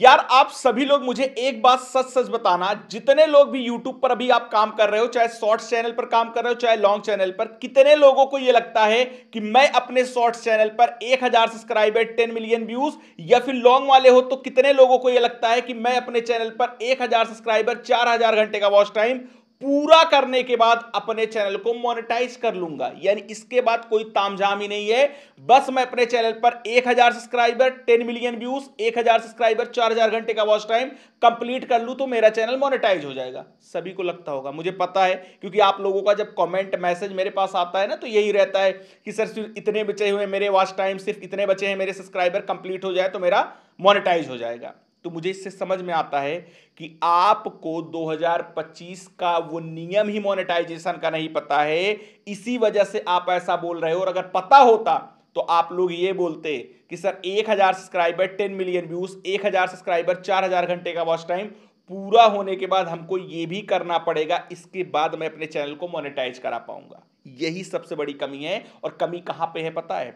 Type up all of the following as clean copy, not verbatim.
यार आप सभी लोग मुझे एक बात सच सच बताना, जितने लोग भी YouTube पर अभी आप काम कर रहे हो, चाहे शॉर्ट्स चैनल पर काम कर रहे हो चाहे लॉन्ग चैनल पर, कितने लोगों को यह लगता है कि मैं अपने शॉर्ट्स चैनल पर 1000 सब्सक्राइबर 10 मिलियन व्यूज, या फिर लॉन्ग वाले हो तो कितने लोगों को यह लगता है कि मैं अपने चैनल पर 1000 सब्सक्राइबर 4000 घंटे का वॉच टाइम पूरा करने के बाद अपने चैनल को मोनेटाइज कर लूंगा। यानी इसके बाद कोई तामझाम ही नहीं है, बस मैं अपने चैनल पर 1000 सब्सक्राइबर 10 मिलियन व्यूज 1000 सब्सक्राइबर 4000 घंटे का वॉच टाइम कंप्लीट कर लूं तो मेरा चैनल मोनेटाइज हो जाएगा। सभी को लगता होगा, मुझे पता है, क्योंकि आप लोगों का जब कमेंट मैसेज मेरे पास आता है ना तो यही रहता है कि सर सिर्फ इतने बचे हुए मेरे वॉच टाइम, सिर्फ इतने बचे हैं मेरे सब्सक्राइबर, कंप्लीट हो जाए तो मेरा मोनेटाइज हो जाएगा। तो मुझे इससे समझ में आता है कि आपको 2025 का वो नियम ही मोनेटाइजेशन का नहीं पता है, इसी वजह से आप ऐसा बोल रहे हो। और अगर पता होता तो आप लोग ये बोलते कि sir 1000 subscriber 10 million views 1000 subscriber 4000 घंटे का वॉच टाइम पूरा होने के बाद हमको ये भी करना पड़ेगा, इसके बाद मैं अपने चैनल को मोनेटाइज करा पाऊंगा। यही सबसे बड़ी कमी है। और कमी कहां पे है पता है?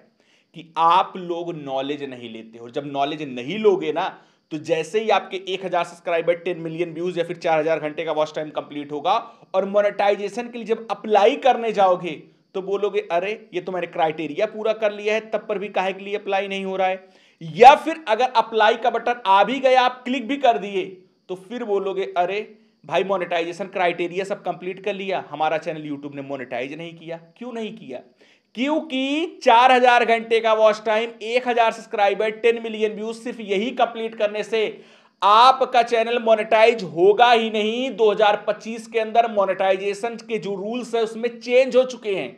कि आप लोग नॉलेज नहीं लेते हो। जब नॉलेज नहीं लोगे ना तो जैसे ही आपके 1000 सब्सक्राइबर 10 मिलियन व्यूज या फिर 4000 घंटे का वॉच टाइम कंप्लीट होगा और मोनेटाइजेशन के लिए जब अप्लाई करने जाओगे तो बोलोगे अरे ये तो मैंने क्राइटेरिया पूरा कर लिया है, तब पर भी काहे के लिए अप्लाई नहीं हो रहा है। या फिर अगर अप्लाई का बटन आ भी गया, आप क्लिक भी कर दिए, तो फिर बोलोगे अरे भाई मोनेटाइजेशन क्राइटेरिया सब कंप्लीट कर लिया, हमारा चैनल यूट्यूब ने मोनेटाइज नहीं किया। क्यों नहीं किया? क्योंकि 4000 घंटे का watch time 1000 subscriber 10 million views सिर्फ यही कंप्लीट करने से आपका चैनल मोनेटाइज होगा ही नहीं। 2025 के अंदर मोनेटाइजेशन के जो रूल्स है उसमें चेंज हो चुके हैं।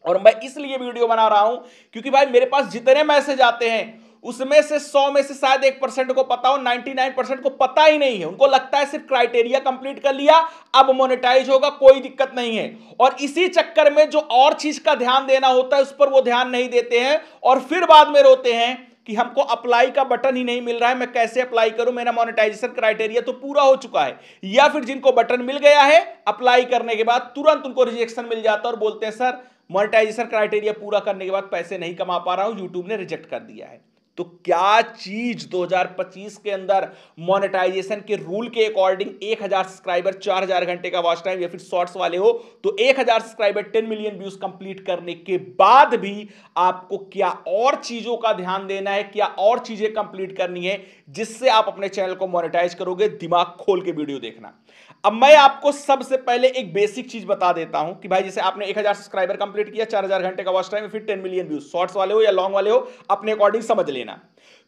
और मैं इसलिए वीडियो बना रहा हूं क्योंकि भाई मेरे पास जितने मैसेज आते हैं उसमें से 100 में से शायद 1% को पता हो, 99% को पता ही नहीं है। उनको लगता है सिर्फ क्राइटेरिया कंप्लीट कर लिया अब मोनेटाइज होगा, कोई दिक्कत नहीं है। और इसी चक्कर में जो और चीज का ध्यान देना होता है उस पर वो ध्यान नहीं देते हैं और फिर बाद में रोते हैं कि हमको अप्लाई का बटन ही नहीं मिल रहा है, मैं कैसे अप्लाई करूं, मेरा मोनेटाइजेशन क्राइटेरिया तो पूरा हो चुका है। या फिर जिनको बटन मिल गया है अप्लाई करने के बाद तुरंत उनको रिजेक्शन मिल जाता है और बोलते हैं सर मोनेटाइजेशन क्राइटेरिया पूरा करने के बाद पैसे नहीं कमा पा रहा हूं, यूट्यूब ने रिजेक्ट कर दिया है। तो क्या चीज 2025 के अंदर मोनेटाइजेशन के रूल के अकॉर्डिंग 1000 सब्सक्राइबर 4000 घंटे का वॉच टाइम या फिर शॉर्ट्स वाले हो तो 1000 सब्सक्राइबर 10 मिलियन व्यूज कंप्लीट करने के बाद भी आपको क्या और चीजों का ध्यान देना है, क्या और चीजें कंप्लीट करनी है जिससे आप अपने चैनल को मोनेटाइज करोगे। दिमाग खोल के वीडियो देखना। अब मैं आपको सबसे पहले एक बेसिक चीज बता देता हूं कि भाई जैसे आपने 1000 सब्सक्राइबर कंप्लीट किया, 4000 घंटे का वॉच टाइम, फिर 10 मिलियन व्यूज, शॉर्ट्स वाले हो या लॉन्ग वाले हो अपने अकॉर्डिंग समझ लेना।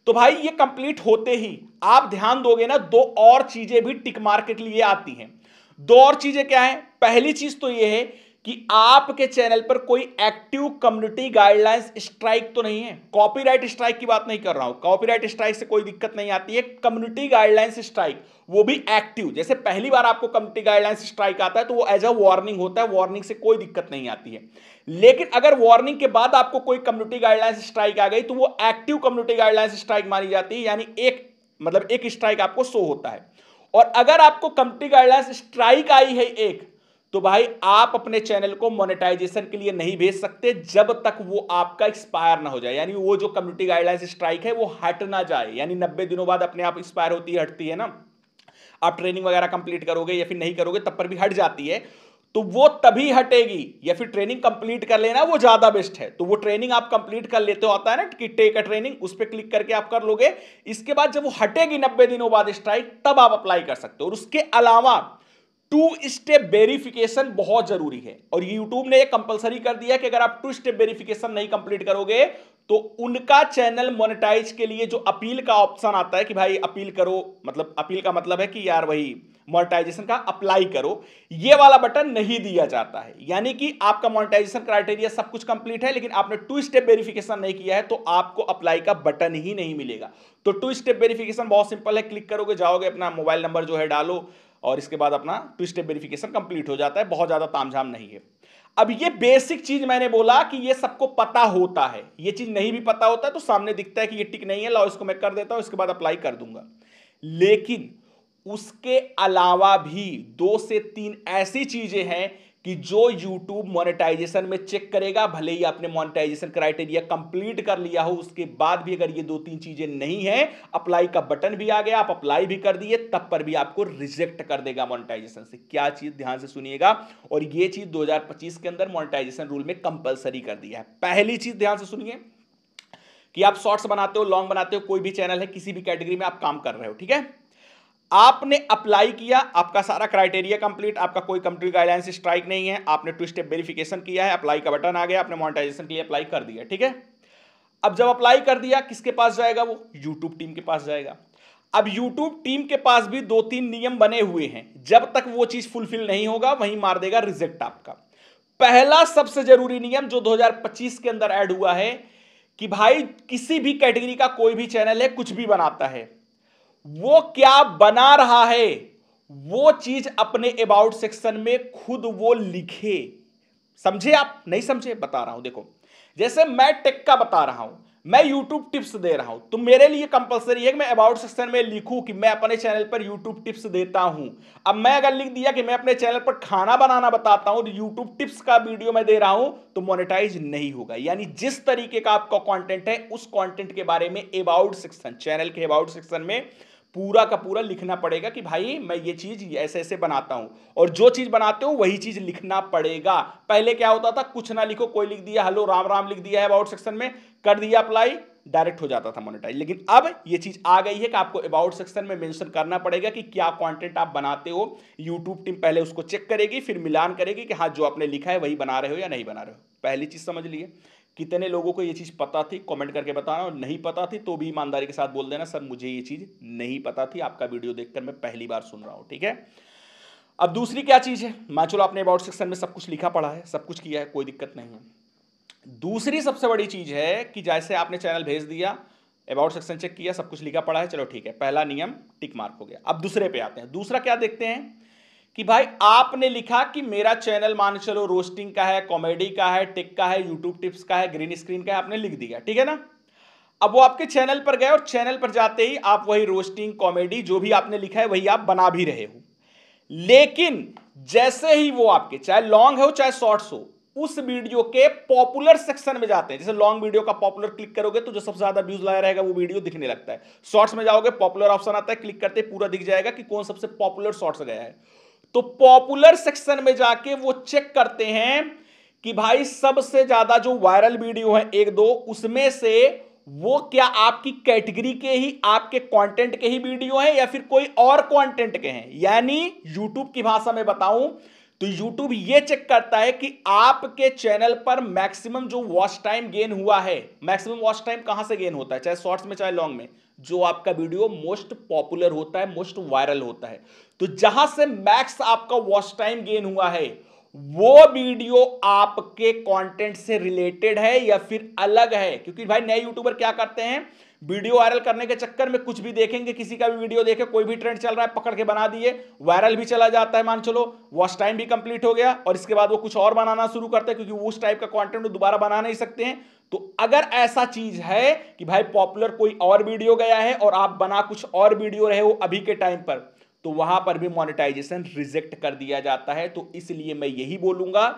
तो भाई ये कंप्लीट होते ही आप ध्यान दोगे ना, दो और चीजें भी टिक मार्क के लिए आती हैं। दो और चीजें क्या है? पहली चीज तो ये है कि आपके चैनल पर कोई एक्टिव कम्युनिटी गाइडलाइंस स्ट्राइक तो नहीं है। कॉपीराइट स्ट्राइक की बात नहीं कर रहा हूं, कॉपीराइट स्ट्राइक से कोई दिक्कत नहीं आती है। कम्युनिटी गाइडलाइंस स्ट्राइक, वो भी एक्टिव। जैसे पहली बार आपको कम्युनिटी गाइडलाइंस स्ट्राइक आता है तो वो एज अ वार्निंग होता है, वार्निंग से कोई दिक्कत नहीं आती है। लेकिन अगर वार्निंग के बाद आपको कोई कम्युनिटी गाइडलाइंस स्ट्राइक आ गई तो वो एक्टिव कम्युनिटी गाइडलाइंस स्ट्राइक मानी जाती है, यानी एक स्ट्राइक आपको शो होता है। और अगर आपको कम्युनिटी गाइडलाइंस स्ट्राइक आई है एक, तो भाई आप अपने चैनल को मोनेटाइजेशन के लिए नहीं भेज सकते जब तक वो आपका एक्सपायर ना हो जाए। यानी वो जो कम्युनिटी गाइडलाइंस स्ट्राइक है वो हट ना जाए, यानी 90 दिनों बाद अपने आप एक्सपायर होती है, हटती है ना। आप ट्रेनिंग वगैरह कंप्लीट करोगे या फिर नहीं करोगे तब पर भी हट जाती है, तो वो तभी हटेगी। या फिर ट्रेनिंग कंप्लीट कर लेना वो ज्यादा बेस्ट है। तो वो ट्रेनिंग आप कंप्लीट कर लेते हो, आता है ना कि टेक अ ट्रेनिंग, उस पर क्लिक करके आप कर लोगे। इसके बाद जब वो हटेगी 90 दिनों बाद स्ट्राइक, तब आप अप्लाई कर सकते हो। और उसके अलावा 2 स्टेप वेरिफिकेशन बहुत जरूरी है और यूट्यूब ने ये कंपलसरी कर दिया कि अगर आप 2 स्टेप वेरिफिकेशन नहीं कंप्लीट करोगे तो उनका चैनल मोनेटाइज के लिए जो अपील का ऑप्शन आता है कि भाई अपील करो, मतलब अपील का मतलब है कि यार वही मोनेटाइजेशन का अप्लाई करो, ये वाला बटन नहीं दिया जाता है। यानी कि आपका मोनेटाइजेशन क्राइटेरिया सब कुछ कंप्लीट है लेकिन आपने 2 स्टेप वेरिफिकेशन नहीं किया है तो आपको अप्लाई का बटन ही नहीं मिलेगा। तो 2 स्टेप वेरिफिकेशन बहुत सिंपल है, क्लिक करोगे, जाओगे, अपना मोबाइल नंबर जो है डालो और इसके बाद अपना 2 स्टेप वेरिफिकेशन कंप्लीट हो जाता है। बहुत ज्यादा तामझाम नहीं है। अब ये बेसिक चीज मैंने बोला कि ये सबको पता होता है, ये चीज नहीं भी पता होता है तो सामने दिखता है कि ये टिक नहीं है, लाओ इसको मैं कर देता हूं, इसके बाद अप्लाई कर दूंगा। लेकिन उसके अलावा भी 2 से 3 ऐसी चीजें हैं कि जो यूट्यूब मोनेटाइजेशन में चेक करेगा, भले ही आपने मोनेटाइजेशन क्राइटेरिया कंप्लीट कर लिया हो, उसके बाद भी अगर ये दो तीन चीजें नहीं है, अप्लाई का बटन भी आ गया, आप अप्लाई भी कर दिए, तब पर भी आपको रिजेक्ट कर देगा मोनेटाइजेशन से। क्या चीज, ध्यान से सुनिएगा, और ये चीज 2025 के अंदर मोनेटाइजेशन रूल में कंपलसरी कर दिया है। पहली चीज ध्यान से सुनिए कि आप शॉर्ट्स बनाते हो, लॉन्ग बनाते हो, कोई भी चैनल है, किसी भी कैटेगरी में आप काम कर रहे हो, ठीक है, आपने अप्लाई किया, आपका सारा क्राइटेरिया कंप्लीट, आपका कोई कंट्री गाइडलाइन से स्ट्राइक नहीं है, आपने टू स्टेप वेरिफिकेशन किया है, अप्लाई का बटन आ गया, आपने मोनेटाइजेशन के लिए अप्लाई कर दिया, ठीक है। अब जब अप्लाई कर दिया, किसके पास जाएगा वो? यूट्यूब टीम के पास जाएगा। अब यूट्यूब टीम के पास भी दो तीन नियम बने हुए हैं, जब तक वो चीज फुलफिल नहीं होगा वहीं मार देगा रिजेक्ट आपका। पहला सबसे जरूरी नियम जो 2025 के अंदर ऐड हुआ है कि भाई किसी भी कैटेगरी का कोई भी चैनल है, कुछ भी बनाता है, वो क्या बना रहा है वो चीज अपने अबाउट सेक्शन में खुद वो लिखे। समझे आप? नहीं समझे? बता रहा हूं, देखो, जैसे मैं टेक का बता रहा हूं, मैं यूट्यूब टिप्स दे रहा हूं, तो मेरे लिए कंपलसरी है कि मैं अबाउट सेक्शन में लिखूं कि मैं अपने चैनल पर यूट्यूब टिप्स देता हूं। अब मैं अगर लिख दिया कि मैं अपने चैनल पर खाना बनाना बताता हूं, यूट्यूब टिप्स का वीडियो मैं दे रहा हूं, तो मोनेटाइज नहीं होगा। यानी जिस तरीके का आपका कंटेंट है, उस कंटेंट के बारे में अबाउट सेक्शन, चैनल के अबाउट सेक्शन में पूरा का पूरा लिखना पड़ेगा कि भाई मैं ये चीज ऐसे ऐसे बनाता हूं, और जो चीज बनाते हो वही चीज लिखना पड़ेगा। पहले क्या होता था, कुछ ना लिखो, कोई लिख दिया हेलो राम राम लिख दिया है अबाउट सेक्शन में, कर दिया अप्लाई, डायरेक्ट हो जाता था मोनेटाइज। लेकिन अब ये चीज आ गई है कि आपको अबाउट सेक्शन में मेंशन करना पड़ेगा कि क्या कंटेंट आप बनाते हो। यूट्यूब टीम पहले उसको चेक करेगी, फिर मिलान करेगी कि हाँ जो आपने लिखा है वही बना रहे हो या नहीं बना रहे हो। पहली चीज समझ लिए। कितने लोगों को ये चीज़ पता थी, कमेंट करके बताना, और नहीं पता थी तो भी ईमानदारी के साथ बोल देना सर मुझे ये चीज़ नहीं पता थी, आपका वीडियो देखकर मैं पहली बार सुन रहा हूँ, ठीक है। अब दूसरी क्या चीज़ है, मान चलो आपने अबाउट सेक्शन में सब कुछ लिखा पढ़ा है, सब कुछ किया है, कोई दिक्कत नहीं है। दूसरी सबसे बड़ी चीज़ है कि जैसे आपने चैनल भेज दिया, अबाउट सेक्शन चेक किया, सब कुछ लिखा पढ़ा है, चलो ठीक है, पहला नियम टिक मार्क हो गया। अब दूसरे पे आते हैं। दूसरा क्या देखते हैं कि भाई आपने लिखा कि मेरा चैनल मान चलो रोस्टिंग का है, कॉमेडी का है, टेक का है, यूट्यूब टिप्स का है, ग्रीन स्क्रीन का है, आपने लिख दिया, ठीक है ना। अब वो आपके चैनल पर गए और चैनल पर जाते ही आप वही रोस्टिंग, कॉमेडी जो भी आपने लिखा है वही आप बना भी रहे हो। लेकिन जैसे ही वो आपके, चाहे लॉन्ग हो चाहे शॉर्ट्स हो, उस वीडियो के पॉपुलर सेक्शन में जाते हैं। जैसे लॉन्ग वीडियो का पॉपुलर क्लिक करोगे तो जो सबसे ज्यादा व्यूज लाया रहेगा वो वीडियो दिखने लगता है। शॉर्ट्स में जाओगे, पॉपुलर ऑप्शन आता है, क्लिक करते पूरा दिख जाएगा कि कौन सबसे पॉपुलर शॉर्ट्स गया है। तो पॉपुलर सेक्शन में जाके वो चेक करते हैं कि भाई सबसे ज्यादा जो वायरल वीडियो है एक दो, उसमें से वो क्या आपकी कैटेगरी के ही, आपके कंटेंट के ही वीडियो हैं या फिर कोई और कंटेंट के हैं। यानी यूट्यूब की भाषा में बताऊं तो यूट्यूब ये चेक करता है कि आपके चैनल पर मैक्सिमम जो वॉच टाइम गेन हुआ है, मैक्सिमम वॉच टाइम कहां से गेन होता है, चाहे शॉर्ट्स में चाहे लॉन्ग में, जो आपका वीडियो मोस्ट पॉपुलर होता है, मोस्ट वायरल होता है। तो जहां से मैक्स आपका वॉच टाइम गेन हुआ है वो वीडियो आपके कंटेंट से रिलेटेड है या फिर अलग है। क्योंकि भाई नए यूट्यूबर क्या करते हैं, वीडियो वायरल करने के चक्कर में कुछ भी देखेंगे, किसी का भी वीडियो देखे, कोई भी ट्रेंड चल रहा है पकड़ के बना दिए, वायरल भी चला जाता है, मान चलो वॉच टाइम भी कंप्लीट हो गया, और इसके बाद वो कुछ और बनाना शुरू करते हैं क्योंकि उस टाइप का कंटेंट वो दोबारा बना नहीं सकते हैं। तो अगर ऐसा चीज है कि भाई पॉपुलर कोई और वीडियो गया है और आप बना कुछ और वीडियो रहे हो अभी के टाइम पर, तो वहां पर भी मोनेटाइजेशन रिजेक्ट कर दिया जाता है। तो इसलिए मैं यही बोलूंगा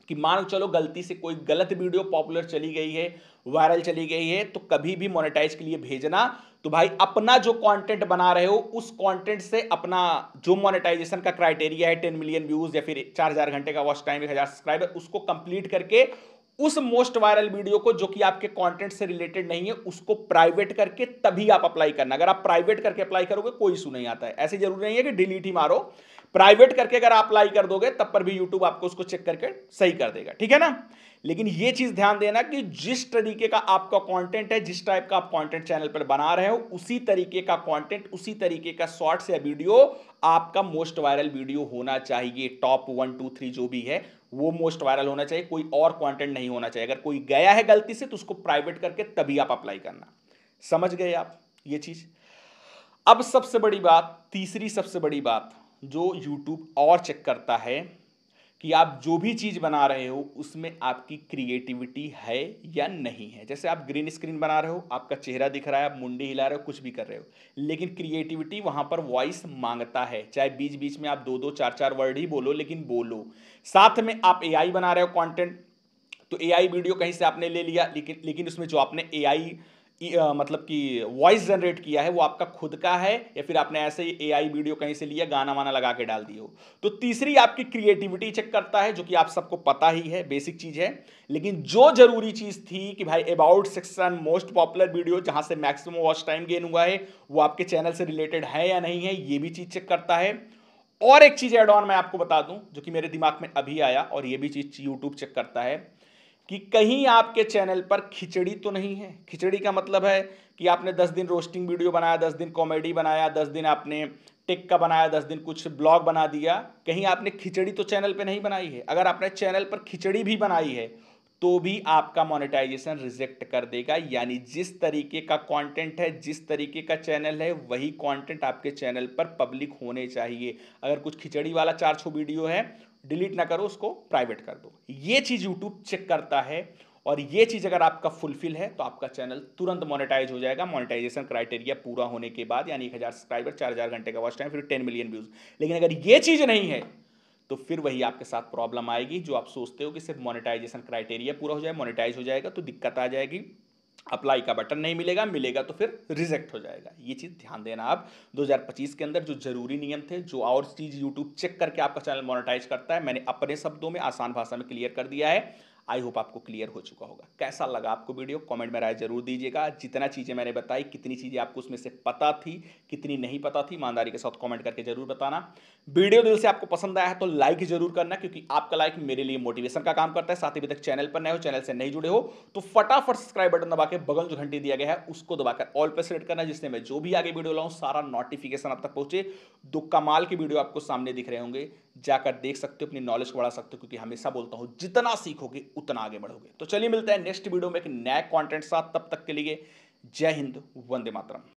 कि मान चलो गलती से कोई गलत वीडियो पॉपुलर चली गई है, वायरल चली गई है, तो कभी भी मोनेटाइज के लिए भेजना तो भाई अपना जो कंटेंट बना रहे हो उस कंटेंट से अपना जो मोनेटाइजेशन का क्राइटेरिया है 10 मिलियन व्यूज या फिर 4000 घंटे का वॉच टाइम, 1000 सब्सक्राइबर, उसको कंप्लीट करके उस मोस्ट वायरल वीडियो को जो कि आपके कंटेंट से रिलेटेड नहीं है उसको प्राइवेट करके तभी आप अप्लाई करना। अगर आप प्राइवेट करके अप्लाई करोगे कोई इशू नहीं आता है, ऐसे जरूरी नहीं है कि डिलीट ही मारो, प्राइवेट करके अगर आप अप्लाई कर दोगे तब पर भी यूट्यूब आपको उसको चेक करके सही कर देगा, ठीक है ना। लेकिन ये चीज ध्यान देना कि जिस तरीके का आपका कंटेंट है, जिस टाइप का आप कंटेंट चैनल पर बना रहे हो, उसी तरीके का कंटेंट, उसी तरीके का शॉर्ट्स या वीडियो आपका मोस्ट वायरल वीडियो होना चाहिए। टॉप 1 2 3 जो भी है वो मोस्ट वायरल होना चाहिए, कोई और कंटेंट नहीं होना चाहिए। अगर कोई गया है गलती से तो उसको प्राइवेट करके तभी आप अप्लाई करना। समझ गए आप ये चीज। अब सबसे बड़ी बात, तीसरी सबसे बड़ी बात जो YouTube और चेक करता है कि आप जो भी चीज़ बना रहे हो उसमें आपकी क्रिएटिविटी है या नहीं है। जैसे आप ग्रीन स्क्रीन बना रहे हो, आपका चेहरा दिख रहा है, आप मुंडी हिला रहे हो, कुछ भी कर रहे हो, लेकिन क्रिएटिविटी वहाँ पर वॉइस मांगता है। चाहे बीच बीच में आप दो दो चार चार वर्ड ही बोलो, लेकिन बोलो। साथ में आप एआई बना रहे हो कंटेंट, तो एआई वीडियो कहीं से आपने ले लिया, लेकिन लेकिन उसमें जो आपने एआई मतलब कि वॉइस जनरेट किया है वो आपका खुद का है, या फिर आपने ऐसे ही एआई वीडियो कहीं से लिया, गाना वाना लगा के डाल दिए हो। तो तीसरी आपकी क्रिएटिविटी चेक करता है, जो कि आप सबको पता ही है, बेसिक चीज है। लेकिन जो जरूरी चीज थी कि भाई about section, most popular video, जहां से मैक्सिमम वॉच टाइम गेन हुआ है, वो आपके चैनल से रिलेटेड है या नहीं है, ये भी चीज चेक करता है। और एक चीज एड ऑन मैं आपको बता दूं, जो कि मेरे दिमाग में अभी आया, और ये भी चीज यूट्यूब चेक करता है कि कहीं आपके चैनल पर खिचड़ी तो नहीं है। खिचड़ी का मतलब है कि आपने 10 दिन रोस्टिंग वीडियो बनाया, 10 दिन कॉमेडी बनाया, 10 दिन आपने टेक का बनाया, 10 दिन कुछ ब्लॉग बना दिया। कहीं आपने खिचड़ी तो चैनल पे नहीं बनाई है। अगर आपने चैनल पर खिचड़ी भी बनाई है तो भी आपका मोनेटाइजेशन रिजेक्ट कर देगा। यानी जिस तरीके का कंटेंट है, जिस तरीके का चैनल है, वही कंटेंट आपके चैनल पर पब्लिक होने चाहिए। अगर कुछ खिचड़ी वाला 4 वीडियो है, डिलीट ना करो, उसको प्राइवेट कर दो। ये चीज यूट्यूब चेक करता है, और ये चीज अगर आपका फुलफिल है तो आपका चैनल तुरंत मोनेटाइज हो जाएगा, मोनेटाइजेशन क्राइटेरिया पूरा होने के बाद। यानी 1000 सब्सक्राइबर, 4000 घंटे का वॉच टाइम, फिर 10 मिलियन व्यूज। लेकिन अगर ये चीज नहीं है तो फिर वही आपके साथ प्रॉब्लम आएगी, जो आप सोचते हो कि सिर्फ मोनेटाइजेशन क्राइटेरिया पूरा हो जाए, मोनेटाइज हो जाएगा तो दिक्कत आ जाएगी, अप्लाई का बटन नहीं मिलेगा, मिलेगा तो फिर रिजेक्ट हो जाएगा। ये चीज ध्यान देना आप। 2025 के अंदर जो जरूरी नियम थे, जो और चीज यूट्यूब चेक करके आपका चैनल मोनेटाइज करता है, मैंने अपने शब्दों में आसान भाषा में क्लियर कर दिया है। आई होप आपको क्लियर हो चुका होगा। कैसा लगा आपको वीडियो, कमेंट में राय जरूर दीजिएगा। जितना चीजें मैंने बताई, कितनी चीजें आपको उसमें से पता थी, कितनी नहीं पता थी, ईमानदारी के साथ कमेंट करके जरूर बताना। वीडियो दिल से आपको पसंद आया है तो लाइक जरूर करना, क्योंकि आपका लाइक मेरे लिए मोटिवेशन का काम करता है। साथ ही अभी तक चैनल पर नए हो, चैनल से नहीं जुड़े हो, तो फटाफट सब्सक्राइब बटन दबा के बगल जो घंटी दिया गया है उसको दबाकर ऑल पे सेलेक्ट करना, जिससे मैं जो भी आगे वीडियो लाऊं सारा नोटिफिकेशन आप तक पहुंचे। दो कमाल की वीडियो आपको सामने दिख रहे होंगे, जाकर देख सकते हो, अपनी नॉलेज को बढ़ा सकते हो, क्योंकि हमेशा बोलता हूं जितना सीखोगे उतना आगे बढ़ोगे। तो चलिए मिलते हैं नेक्स्ट वीडियो में एक नए कंटेंट साथ, तब तक के लिए जय हिंद, वंदे मातरम।